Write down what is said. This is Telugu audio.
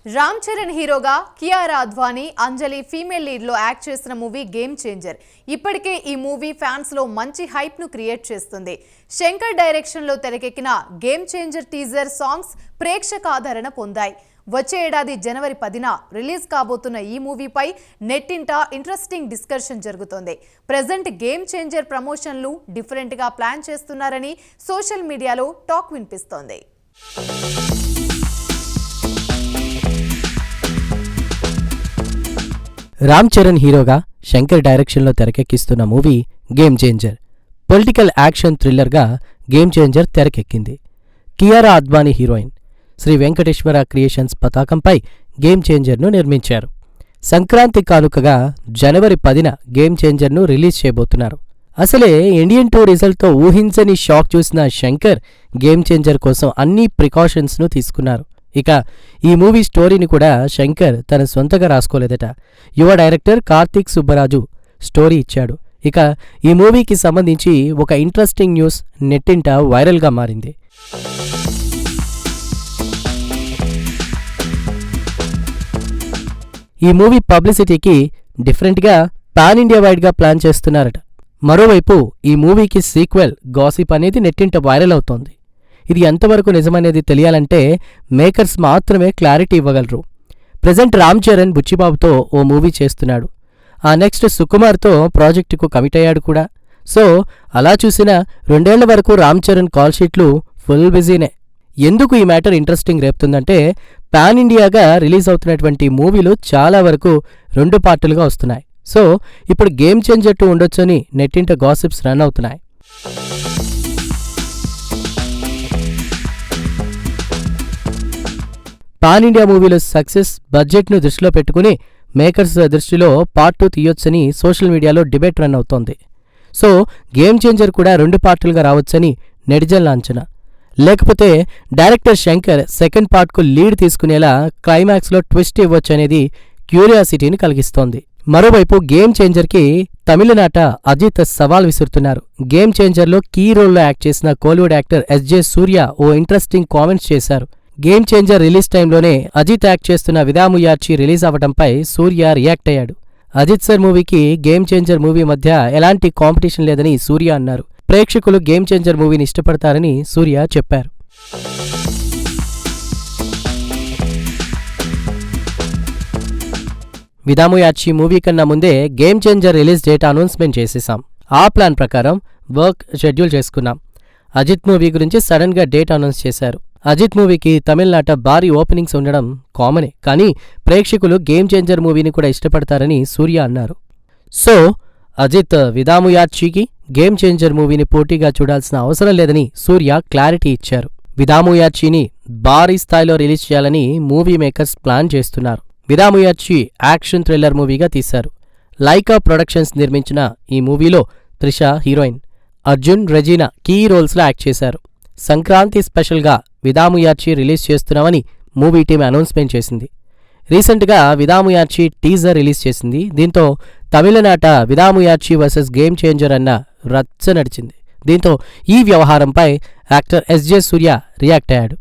రామ్ చరణ్ హీరోగా కియారా అద్వానీ, అంజలి ఫీమేల్ లీడ్ లో యాక్ట్ చేసిన మూవీ గేమ్ చేంజర్. ఇప్పటికే ఈ మూవీ ఫ్యాన్స్ లో మంచి హైప్ ను క్రియేట్ చేస్తుంది. శంకర్ డైరెక్షన్ లో తెరకెక్కిన గేమ్ చేంజర్ టీజర్ సాంగ్స్ ప్రేక్షక ఆదరణ పొందాయి. వచ్చే ఏడాది జనవరి 10న రిలీజ్ కాబోతున్న ఈ మూవీపై నెట్టింట ఇంట్రెస్టింగ్ డిస్కషన్ జరుగుతోంది. ప్రెజెంట్ గేమ్ చేంజర్ ప్రమోషన్లు డిఫరెంట్ గా ప్లాన్ చేస్తున్నారని సోషల్ మీడియాలో టాక్ వినిపిస్తోంది. రామ్ చరణ్ హీరోగా శంకర్ డైరెక్షన్లో తెరకెక్కిస్తున్న movie Game Changer. Political action థ్రిల్లర్గా గేమ్ చేంజర్ తెరకెక్కింది. కియారా అద్వానీ హీరోయిన్. శ్రీ వెంకటేశ్వర క్రియేషన్స్ పతాకంపై గేమ్ చేంజర్ను నిర్మించారు. సంక్రాంతి కానుకగా జనవరి 10న గేమ్ చేంజర్ను రిలీజ్ చేయబోతున్నారు. అసలే ఇండియన్ 2 రిజల్ట్తో ఊహించని షాక్ చూసిన శంకర్ గేమ్ చేంజర్ కోసం అన్ని ప్రికాషన్స్ను తీసుకున్నారు. ఇక ఈ మూవీ స్టోరీని కూడా శంకర్ తన సొంతగా రాసుకోలేదట. యువ డైరెక్టర్ కార్తీక్ సుబ్బరాజు స్టోరీ ఇచ్చాడు. ఇక ఈ మూవీకి సంబంధించి ఒక ఇంట్రెస్టింగ్ న్యూస్ నెట్టింట వైరల్గా మారింది. ఈ మూవీ పబ్లిసిటీకి డిఫరెంట్గా పాన్ ఇండియా వైడ్గా ప్లాన్ చేస్తున్నారట. మరోవైపు ఈ మూవీకి సీక్వెల్ గాసిప్ అనేది నెట్టింట వైరల్ అవుతోంది. ఇది ఎంతవరకు నిజమనేది తెలియాలంటే మేకర్స్ మాత్రమే క్లారిటీ ఇవ్వగలరు. ప్రెజెంట్ రామ్ చరణ్ బుచ్చిబాబుతో ఓ మూవీ చేస్తున్నాడు. ఆ నెక్స్ట్ సుకుమార్తో ప్రాజెక్టుకు కమిట్ అయ్యాడు కూడా. సో అలా చూసినా 2 ఏళ్ల వరకు రామ్ చరణ్ కాల్ షీట్లు ఫుల్ బిజీనే. ఎందుకు ఈ మ్యాటర్ ఇంట్రెస్టింగ్ రేపుతుందంటే పాన్ ఇండియాగా రిలీజ్ అవుతున్నటువంటి మూవీలు చాలా వరకు 2 పార్టులుగా వస్తున్నాయి. సో ఇప్పుడు గేమ్ చేంజర్ 2 ఉండొచ్చని నెట్టింట గాసిప్స్ రన్ అవుతున్నాయి. పాన్ ఇండియా మూవీలో సక్సెస్ బడ్జెట్ను దృష్టిలో పెట్టుకుని మేకర్స్ దృష్టిలో పార్ట్ 2 తీయొచ్చని సోషల్ మీడియాలో డిబేట్ రన్ అవుతోంది. సో గేమ్ చేంజర్ కూడా 2 పార్టులుగా రావచ్చని నెటిజన్ల అంచనా. లేకపోతే డైరెక్టర్ శంకర్ సెకండ్ పార్ట్కు లీడ్ తీసుకునేలా క్లైమాక్స్లో ట్విస్ట్ ఇవ్వొచ్చనేది క్యూరియాసిటీని కలిగిస్తోంది. మరోవైపు గేమ్ చేంజర్కి తమిళనాట అజిత్ సవాల్ విసురుతున్నారు. గేమ్ చేంజర్లో కీ రోల్లో యాక్ట్ చేసిన కోలీవుడ్ యాక్టర్ ఎస్జే సూర్య ఓ ఇంట్రెస్టింగ్ కామెంట్స్ చేశారు. గేమ్ చేంజర్ రిలీజ్ టైంలోనే అజిత్ యాక్ట్ చేస్తున్న విదాముయార్చి రిలీజ్ అవ్వడంపై సూర్య రియాక్ట్ అయ్యాడు. అజిత్ సర్ మూవీకి గేమ్ చేంజర్ మూవీ మధ్య ఎలాంటి కాంపిటీషన్ లేదని సూర్య అన్నారు. ప్రేక్షకులు గేమ్ చేంజర్ మూవీని ఇష్టపడతారని సూర్య చెప్పారు. విదాముయార్చి మూవీ కన్నా ముందే game changer release date announcement చేసేసాం. ఆ ప్లాన్ ప్రకారం వర్క్ షెడ్యూల్ చేసుకున్నాం. అజిత్ మూవీ గురించి సడన్ గా డేట్ అనౌన్స్ చేశారు. అజిత్ మూవీకి తమిళనాట భారీ ఓపెనింగ్స్ ఉండడం కామనే, కానీ ప్రేక్షకులు గేమ్ చేంజర్ మూవీని కూడా ఇష్టపడతారని సూర్య అన్నారు. సో అజిత్ విదాముయార్చికి గేమ్ చేంజర్ మూవీని పోటీగా చూడాల్సిన అవసరం లేదని సూర్య క్లారిటీ ఇచ్చారు. విదాముయార్చిని భారీ స్థాయిలో రిలీజ్ చేయాలని మూవీ మేకర్స్ ప్లాన్ చేస్తున్నారు. విదాముయార్చి యాక్షన్ థ్రిల్లర్ మూవీగా తీశారు. లైకా ప్రొడక్షన్స్ నిర్మించిన ఈ మూవీలో త్రిష హీరోయిన్, అర్జున్, రెజీనా కీ రోల్స్లో యాక్ట్ చేశారు. సంక్రాంతి స్పెషల్గా విదాముయార్చి రిలీజ్ చేస్తున్నామని మూవీ టీం అనౌన్స్మెంట్ చేసింది. రీసెంట్గా విదాముయార్చి టీజర్ రిలీజ్ చేసింది. దీంతో తమిళనాట విదాముయార్చి వర్సెస్ గేమ్ చేంజర్ అన్న రచ్చ నడిచింది. దీంతో ఈ వ్యవహారంపై యాక్టర్ ఎస్జే సూర్య రియాక్ట్ అయ్యాడు.